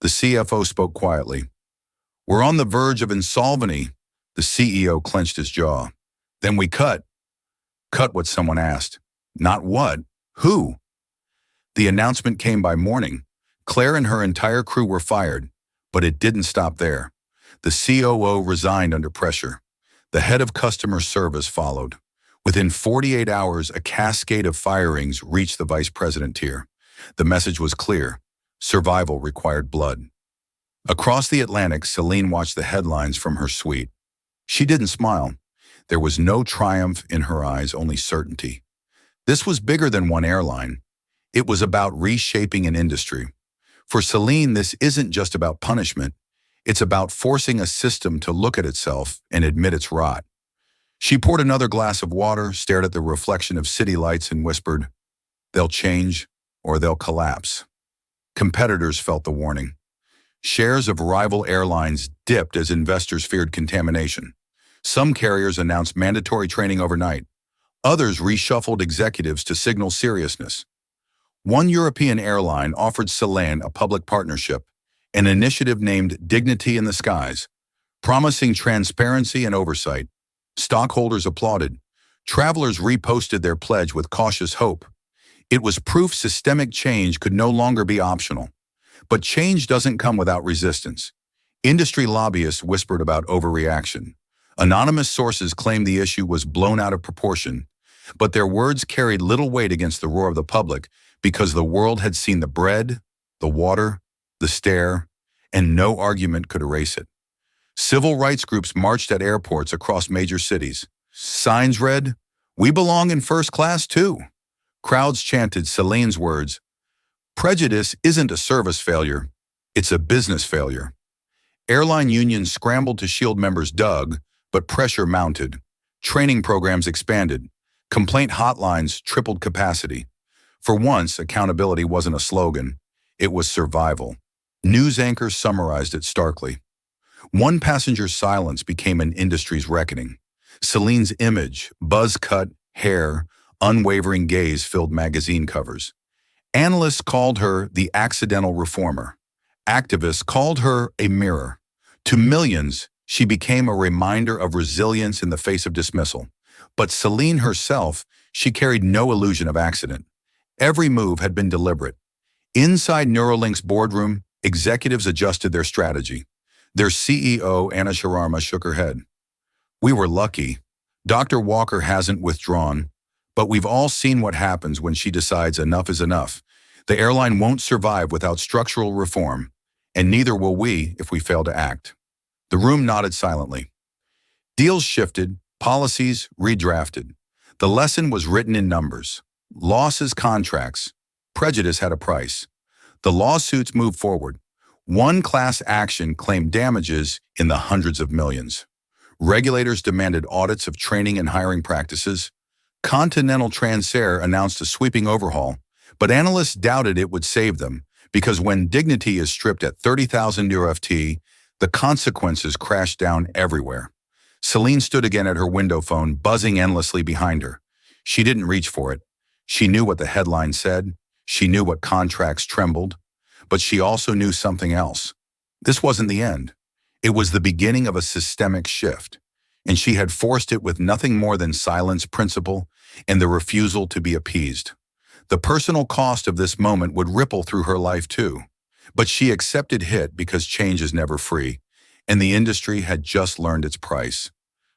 A: The CFO spoke quietly. We're on the verge of insolvency. The CEO clenched his jaw. Then we cut. Cut what someone asked. Not what. Who? The announcement came by morning. Claire and her entire crew were fired, but it didn't stop there. The COO resigned under pressure. The head of customer service followed. Within 48 hours, a cascade of firings reached the vice president tier. The message was clear. Survival required blood. Across the Atlantic, Celine watched the headlines from her suite. She didn't smile. There was no triumph in her eyes, only certainty. This was bigger than one airline. It was about reshaping an industry. For Celine, this isn't just about punishment. It's about forcing a system to look at itself and admit its rot. She poured another glass of water, stared at the reflection of city lights and whispered, "They'll change or they'll collapse." Competitors felt the warning. Shares of rival airlines dipped as investors feared contamination. Some carriers announced mandatory training overnight. Others reshuffled executives to signal seriousness. One European airline offered Celine a public partnership, an initiative named Dignity in the Skies, promising transparency and oversight. Stockholders applauded. Travelers reposted their pledge with cautious hope. It was proof systemic change could no longer be optional. But change doesn't come without resistance. Industry lobbyists whispered about overreaction. Anonymous sources claimed the issue was blown out of proportion, but their words carried little weight against the roar of the public because the world had seen the bread, the water, the stare, and no argument could erase it. Civil rights groups marched at airports across major cities. Signs read, "We belong in first class too." Crowds chanted Celine's words, "Prejudice isn't a service failure, it's a business failure." Airline unions scrambled to shield members dug, but pressure mounted. Training programs expanded. Complaint hotlines tripled capacity. For once, accountability wasn't a slogan, it was survival. News anchors summarized it starkly. One passenger's silence became an industry's reckoning. Celine's image, buzz-cut, hair, unwavering gaze filled magazine covers. Analysts called her the accidental reformer. Activists called her a mirror. To millions, she became a reminder of resilience in the face of dismissal. But Celine herself, she carried no illusion of accident. Every move had been deliberate. Inside Neuralink's boardroom, executives adjusted their strategy. Their CEO, Anna Sharma, shook her head. "We were lucky. Dr. Walker hasn't withdrawn, but we've all seen what happens when she decides enough is enough. The airline won't survive without structural reform, and neither will we if we fail to act." The room nodded silently. Deals shifted, policies redrafted. The lesson was written in numbers. Losses, contracts. Prejudice had a price. The lawsuits moved forward. One class action claimed damages in the hundreds of millions. Regulators demanded audits of training and hiring practices. Continental Transair announced a sweeping overhaul, but analysts doubted it would save them because when dignity is stripped at 30,000 UFT, the consequences crashed down everywhere. Celine stood again at her window phone, buzzing endlessly behind her. She didn't reach for it. She knew what the headline said. She knew what contracts trembled. But she also knew something else. This wasn't the end. It was the beginning of a systemic shift, and she had forced it with nothing more than silence, principle, and the refusal to be appeased. The personal cost of this moment would ripple through her life too. But she accepted it because change is never free, and the industry had just learned its price.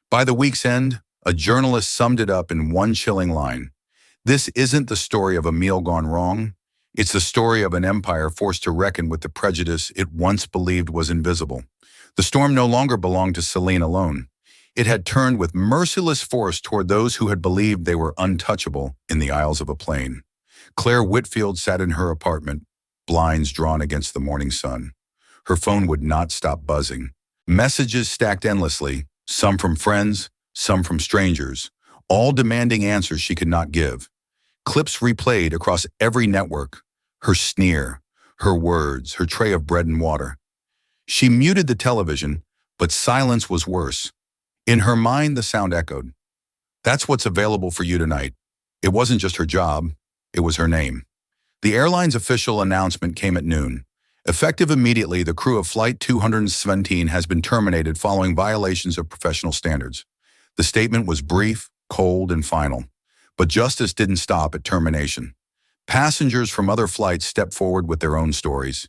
A: By the week's end, a journalist summed it up in one chilling line. "This isn't the story of a meal gone wrong. It's the story of an empire forced to reckon with the prejudice it once believed was invisible." The storm no longer belonged to Celine alone. It had turned with merciless force toward those who had believed they were untouchable in the aisles of a plane. Claire Whitfield sat in her apartment, blinds drawn against the morning sun. Her phone would not stop buzzing. Messages stacked endlessly, some from friends, some from strangers, all demanding answers she could not give. Clips replayed across every network. Her sneer, her words, her tray of bread and water. She muted the television, but silence was worse. In her mind, the sound echoed. "That's what's available for you tonight." It wasn't just her job, it was her name. The airline's official announcement came at noon. Effective immediately, the crew of Flight 217 has been terminated following violations of professional standards. The statement was brief, cold, and final. But justice didn't stop at termination. Passengers from other flights stepped forward with their own stories.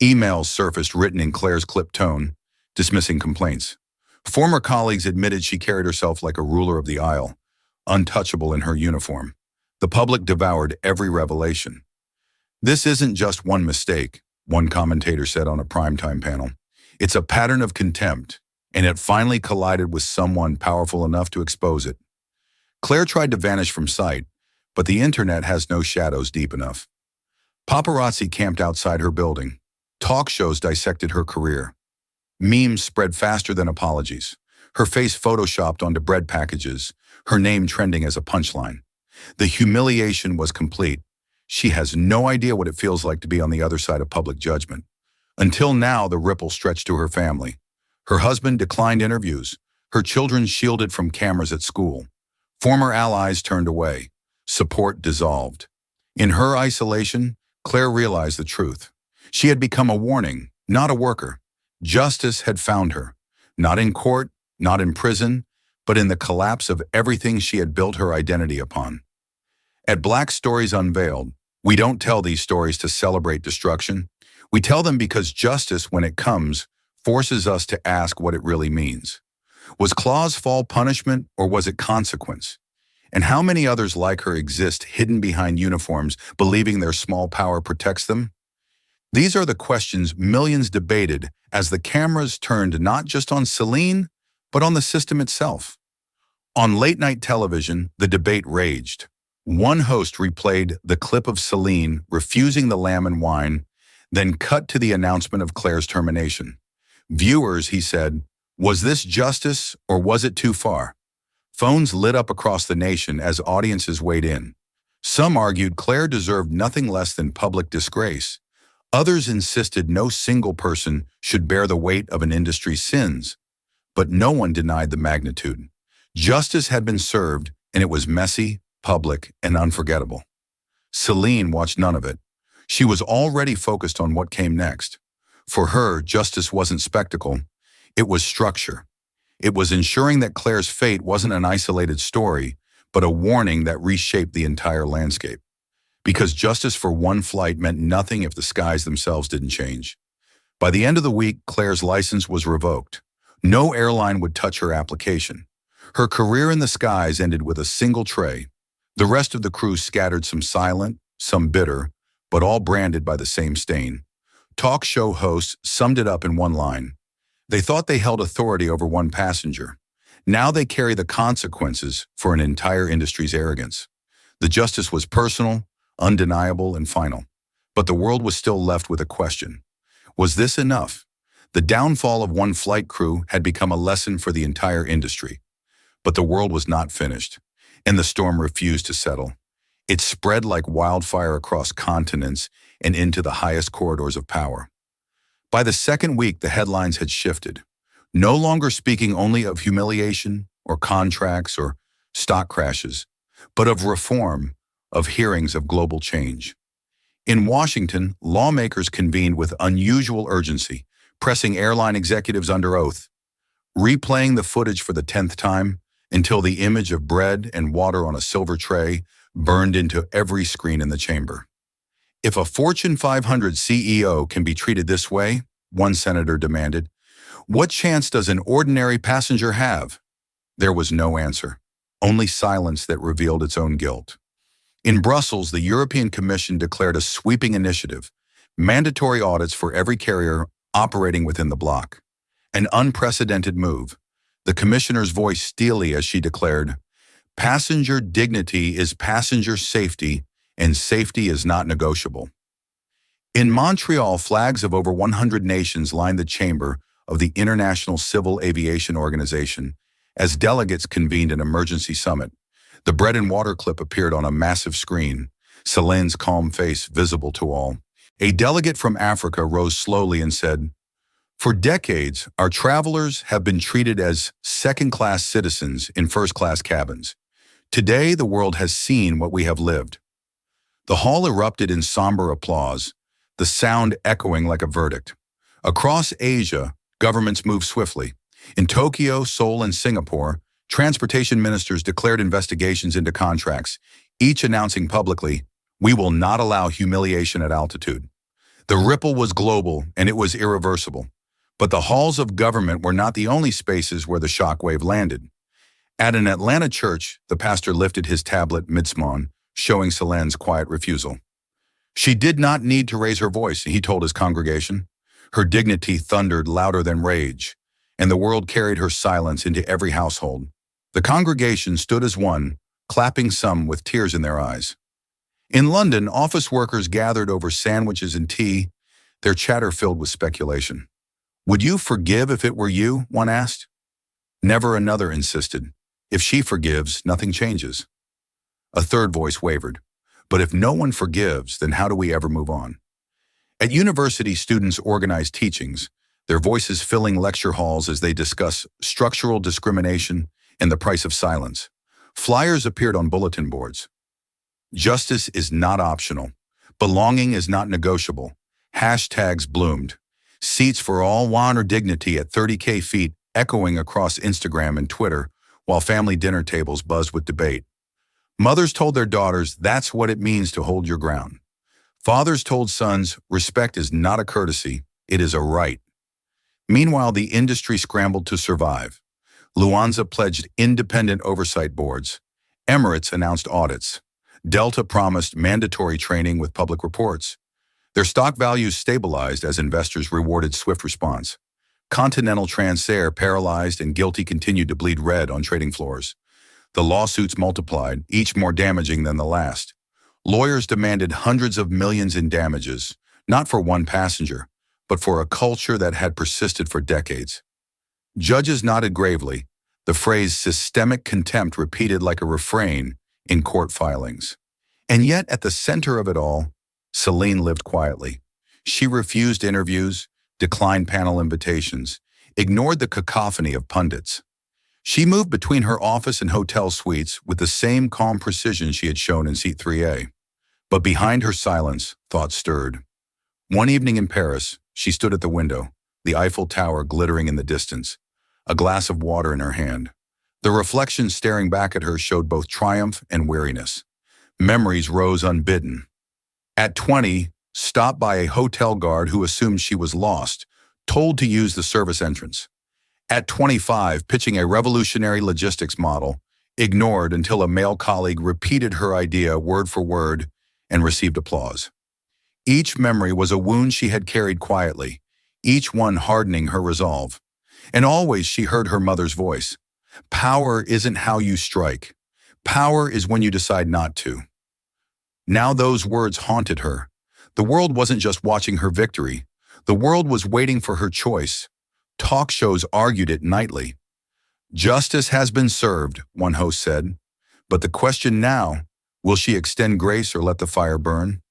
A: Emails surfaced written in Claire's clipped tone, dismissing complaints. Former colleagues admitted she carried herself like a ruler of the aisle, untouchable in her uniform. The public devoured every revelation. "This isn't just one mistake," one commentator said on a primetime panel. "It's a pattern of contempt, and it finally collided with someone powerful enough to expose it." Claire tried to vanish from sight, but the internet has no shadows deep enough. Paparazzi camped outside her building. Talk shows dissected her career. Memes spread faster than apologies. Her face photoshopped onto bread packages, her name trending as a punchline. The humiliation was complete. She has no idea what it feels like to be on the other side of public judgment. Until now, the ripple stretched to her family. Her husband declined interviews. Her children shielded from cameras at school. Former allies turned away. Support dissolved. In her isolation, Claire realized the truth. She had become a warning, not a worker. Justice had found her, not in court, not in prison, but in the collapse of everything she had built her identity upon. At Black Stories Unveiled, we don't tell these stories to celebrate destruction. We tell them because justice, when it comes, forces us to ask what it really means. Was Claw's fall punishment, or was it consequence? And how many others like her exist hidden behind uniforms, believing their small power protects them? These are the questions millions debated as the cameras turned not just on Celine, but on the system itself. On late-night television, the debate raged. One host replayed the clip of Celine refusing the lamb and wine, then cut to the announcement of Claire's termination. Viewers, he said, was this justice or was it too far? Phones lit up across the nation as audiences weighed in. Some argued Claire deserved nothing less than public disgrace. Others insisted no single person should bear the weight of an industry's sins. But no one denied the magnitude. Justice had been served, and it was messy, public, and unforgettable. Celine watched none of it. She was already focused on what came next. For her, justice wasn't spectacle. It was structure. It was ensuring that Claire's fate wasn't an isolated story, but a warning that reshaped the entire landscape. Because justice for one flight meant nothing if the skies themselves didn't change. By the end of the week, Claire's license was revoked. No airline would touch her application. Her career in the skies ended with a single tray. The rest of the crew scattered, some silent, some bitter, but all branded by the same stain. Talk show hosts summed it up in one line. They thought they held authority over one passenger. Now they carry the consequences for an entire industry's arrogance. The justice was personal, undeniable, and final. But the world was still left with a question. Was this enough? The downfall of one flight crew had become a lesson for the entire industry. But the world was not finished, and the storm refused to settle. It spread like wildfire across continents and into the highest corridors of power. By the second week, the headlines had shifted, no longer speaking only of humiliation or contracts or stock crashes, but of reform, of hearings of global change. In Washington, lawmakers convened with unusual urgency, pressing airline executives under oath, replaying the footage for the 10th time until the image of bread and water on a silver tray burned into every screen in the chamber. If a Fortune 500 CEO can be treated this way, one senator demanded, what chance does an ordinary passenger have? There was no answer, only silence that revealed its own guilt. In Brussels, the European Commission declared a sweeping initiative, mandatory audits for every carrier operating within the bloc. An unprecedented move. The commissioner's voice steely as she declared, passenger dignity is passenger safety, and safety is not negotiable. In Montreal, flags of over 100 nations lined the chamber of the International Civil Aviation Organization as delegates convened an emergency summit. The bread and water clip appeared on a massive screen, Celine's calm face visible to all. A delegate from Africa rose slowly and said, for decades, our travelers have been treated as second-class citizens in first-class cabins. Today, the world has seen what we have lived. The hall erupted in somber applause, the sound echoing like a verdict. Across Asia, governments moved swiftly. In Tokyo, Seoul, and Singapore, transportation ministers declared investigations into contracts, each announcing publicly, we will not allow humiliation at altitude. The ripple was global, and it was irreversible. But the halls of government were not the only spaces where the shockwave landed. At an Atlanta church, the pastor lifted his tablet mid-sermon, showing Celine's quiet refusal. She did not need to raise her voice, he told his congregation. Her dignity thundered louder than rage, and the world carried her silence into every household. The congregation stood as one, clapping, some with tears in their eyes. In London, office workers gathered over sandwiches and tea, their chatter filled with speculation. Would you forgive if it were you? One asked. Never, another insisted. If she forgives, nothing changes. A third voice wavered. But if no one forgives, then how do we ever move on? At university, students organize teachings, their voices filling lecture halls as they discuss structural discrimination and the price of silence. Flyers appeared on bulletin boards. Justice is not optional. Belonging is not negotiable. Hashtags bloomed. Seats for all want or dignity at 30K feet echoing across Instagram and Twitter, while family dinner tables buzzed with debate. Mothers told their daughters that's what it means to hold your ground. Fathers told sons respect is not a courtesy, it is a right. Meanwhile, the industry scrambled to survive. Lufthansa pledged independent oversight boards. Emirates announced audits. Delta promised mandatory training with public reports. Their stock values stabilized as investors rewarded swift response. Continental Transair, paralyzed and guilty, continued to bleed red on trading floors. The lawsuits multiplied, each more damaging than the last. Lawyers demanded hundreds of millions in damages, not for one passenger, but for a culture that had persisted for decades. Judges nodded gravely, the phrase systemic contempt repeated like a refrain in court filings. And yet, at the center of it all, Celine lived quietly. She refused interviews, declined panel invitations, ignored the cacophony of pundits. She moved between her office and hotel suites with the same calm precision she had shown in seat 3A. But behind her silence, thoughts stirred. One evening in Paris, she stood at the window, the Eiffel Tower glittering in the distance, a glass of water in her hand. The reflection staring back at her showed both triumph and weariness. Memories rose unbidden. At 20, stopped by a hotel guard who assumed she was lost, told to use the service entrance. At 25, pitching a revolutionary logistics model, ignored until a male colleague repeated her idea word for word and received applause. Each memory was a wound she had carried quietly, each one hardening her resolve. And always she heard her mother's voice. Power isn't how you strike. Power is when you decide not to. Now those words haunted her. The world wasn't just watching her victory. The world was waiting for her choice. Talk shows argued it nightly. Justice has been served, one host said. But the question now, will she extend grace or let the fire burn?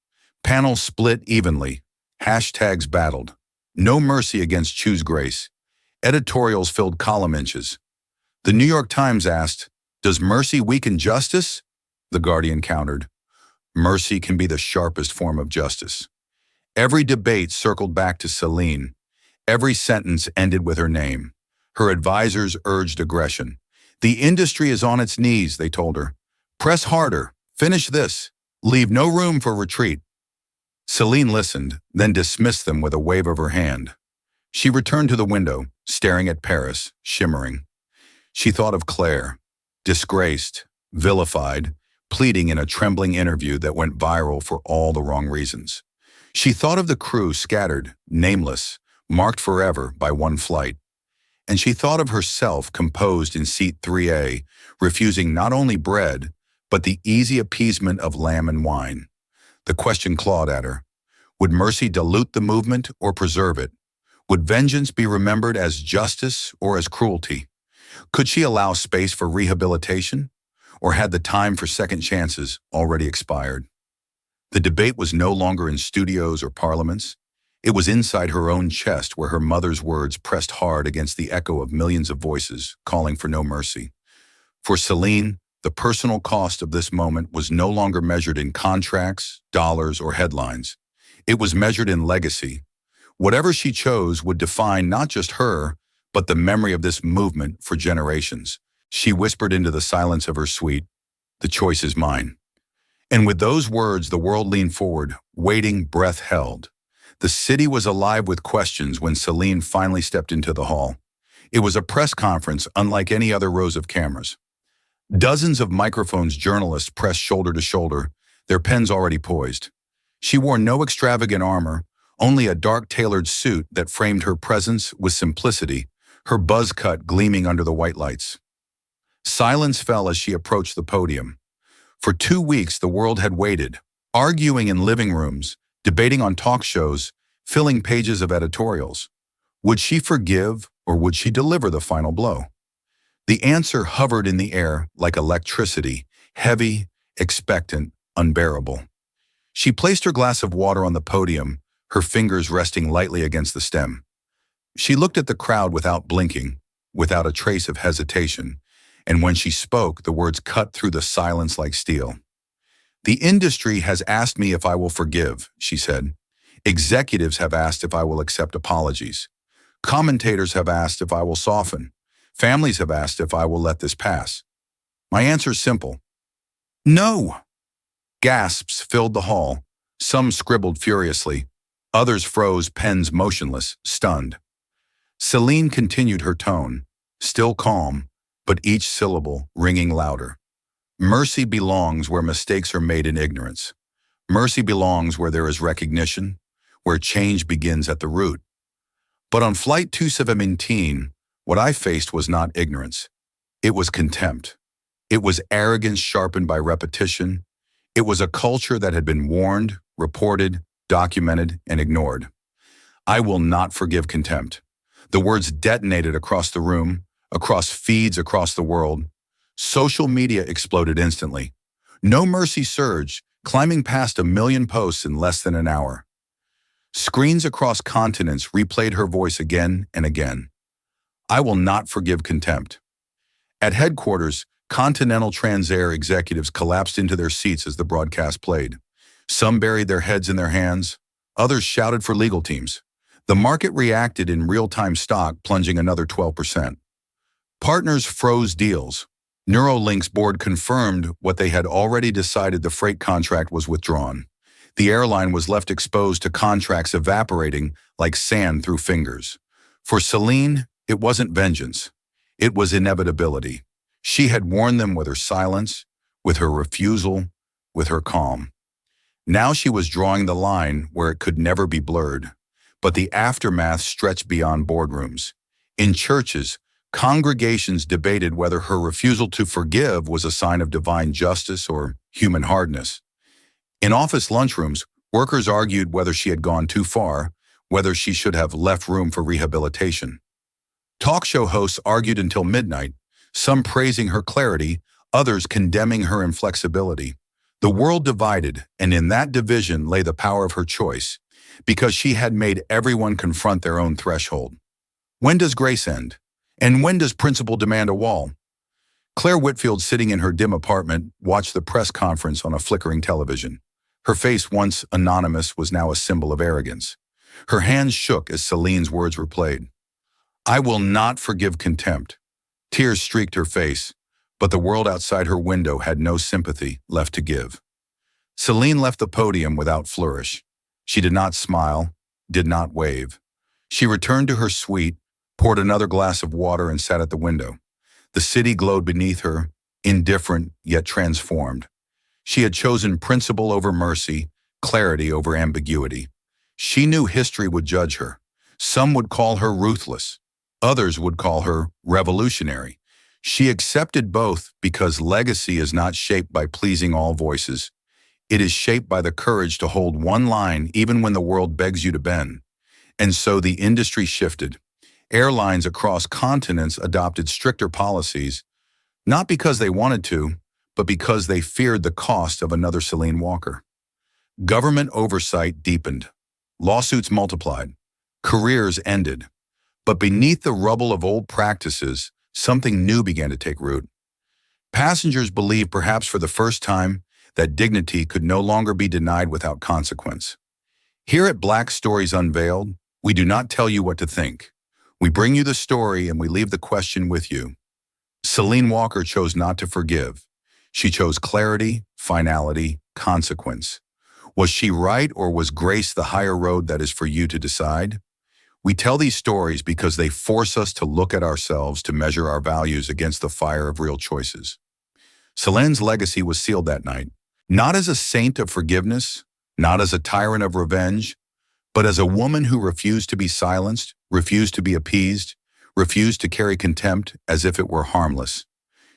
A: Panels split evenly. Hashtags battled. No mercy against choose grace. Editorials filled column inches. The New York Times asked, "Does mercy weaken justice?" The Guardian countered, "Mercy can be the sharpest form of justice." Every debate circled back to Celine. Every sentence ended with her name. Her advisors urged aggression. "The industry is on its knees," they told her. "Press harder. Finish this. Leave no room for retreat." Celine listened, then dismissed them with a wave of her hand. She returned to the window, staring at Paris, shimmering. She thought of Claire, disgraced, vilified, pleading in a trembling interview that went viral for all the wrong reasons. She thought of the crew scattered, nameless, marked forever by one flight. And she thought of herself composed in seat 3A, refusing not only bread, but the easy appeasement of lamb and wine. The question clawed at her. Would mercy dilute the movement or preserve it? Would vengeance be remembered as justice or as cruelty? Could she allow space for rehabilitation? Or had the time for second chances already expired? The debate was no longer in studios or parliaments. It was inside her own chest where her mother's words pressed hard against the echo of millions of voices calling for no mercy. For Celine, the personal cost of this moment was no longer measured in contracts, dollars, or headlines. It was measured in legacy. Whatever she chose would define not just her, but the memory of this movement for generations. She whispered into the silence of her suite, "The choice is mine." And with those words, the world leaned forward, waiting, breath held. The city was alive with questions when Celine finally stepped into the hall. It was a press conference unlike any other rows of cameras. Dozens of microphones, journalists pressed shoulder to shoulder, their pens already poised. She wore no extravagant armor, only a dark tailored suit that framed her presence with simplicity, her buzz cut gleaming under the white lights. Silence fell as she approached the podium. For 2 weeks, the world had waited, arguing in living rooms, debating on talk shows, filling pages of editorials. Would she forgive or would she deliver the final blow? The answer hovered in the air like electricity, heavy, expectant, unbearable. She placed her glass of water on the podium, her fingers resting lightly against the stem. She looked at the crowd without blinking, without a trace of hesitation, and when she spoke, the words cut through the silence like steel. "The industry has asked me if I will forgive," she said. "Executives have asked if I will accept apologies. Commentators have asked if I will soften. Families have asked if I will let this pass. My answer is simple. No." Gasps filled the hall. Some scribbled furiously. Others froze, pens motionless, stunned. Celine continued her tone, still calm, but each syllable ringing louder. "Mercy belongs where mistakes are made in ignorance. Mercy belongs where there is recognition, where change begins at the root. But on Flight 217, what I faced was not ignorance. It was contempt. It was arrogance sharpened by repetition. It was a culture that had been warned, reported, documented, and ignored. I will not forgive contempt. The words detonated across the room, across feeds across the world. Social media exploded instantly. No mercy surged, climbing past 1 million posts in less than an hour. Screens across continents replayed her voice again and again. I will not forgive contempt. At headquarters, Continental Transair executives collapsed into their seats as the broadcast played. Some buried their heads in their hands. Others shouted for legal teams. The market reacted in real-time, stock plunging another 12%. Partners froze deals. Neuralink's board confirmed what they had already decided: the freight contract was withdrawn. The airline was left exposed to contracts evaporating like sand through fingers. For Celine, it wasn't vengeance. It was inevitability. She had warned them with her silence, with her refusal, with her calm. Now she was drawing the line where it could never be blurred. But the aftermath stretched beyond boardrooms. In churches, congregations debated whether her refusal to forgive was a sign of divine justice or human hardness. In office lunchrooms, workers argued whether she had gone too far, whether she should have left room for rehabilitation. Talk show hosts argued until midnight, some praising her clarity, others condemning her inflexibility. The world divided, and in that division lay the power of her choice, because she had made everyone confront their own threshold. When does grace end? And when does principle demand a wall? Claire Whitfield, sitting in her dim apartment, watched the press conference on a flickering television. Her face, once anonymous, was now a symbol of arrogance. Her hands shook as Celine's words were played. I will not forgive contempt. Tears streaked her face, but the world outside her window had no sympathy left to give. Celine left the podium without flourish. She did not smile, did not wave. She returned to her suite, poured another glass of water, and sat at the window. The city glowed beneath her, indifferent yet transformed. She had chosen principle over mercy, clarity over ambiguity. She knew history would judge her. Some would call her ruthless. Others would call her revolutionary. She accepted both because legacy is not shaped by pleasing all voices. It is shaped by the courage to hold one line even when the world begs you to bend. And so the industry shifted. Airlines across continents adopted stricter policies, not because they wanted to, but because they feared the cost of another Celine Walker. Government oversight deepened. Lawsuits multiplied. Careers ended. But beneath the rubble of old practices, something new began to take root. Passengers believed, perhaps for the first time, that dignity could no longer be denied without consequence. Here at Black Stories Unveiled, we do not tell you what to think. We bring you the story and we leave the question with you. Celine Walker chose not to forgive. She chose clarity, finality, consequence. Was she right, or was grace the higher road that is for you to decide? We tell these stories because they force us to look at ourselves, to measure our values against the fire of real choices. Celine's legacy was sealed that night, not as a saint of forgiveness, not as a tyrant of revenge, but as a woman who refused to be silenced, refused to be appeased, refused to carry contempt as if it were harmless.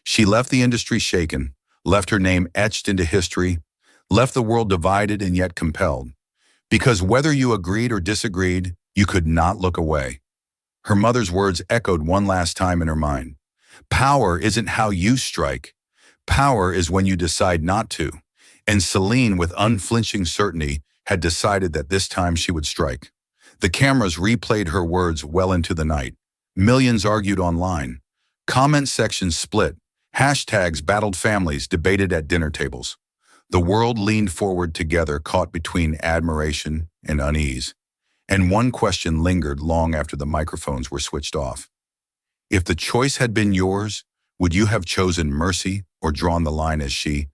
A: She left the industry shaken, left her name etched into history, left the world divided and yet compelled. Because whether you agreed or disagreed, you could not look away. Her mother's words echoed one last time in her mind. Power isn't how you strike. Power is when you decide not to. And Celine, with unflinching certainty, had decided that this time she would strike. The cameras replayed her words well into the night. Millions argued online. Comment sections split. Hashtags battled, families debated at dinner tables. The world leaned forward together, caught between admiration and unease. And one question lingered long after the microphones were switched off. If the choice had been yours, would you have chosen mercy or drawn the line as she?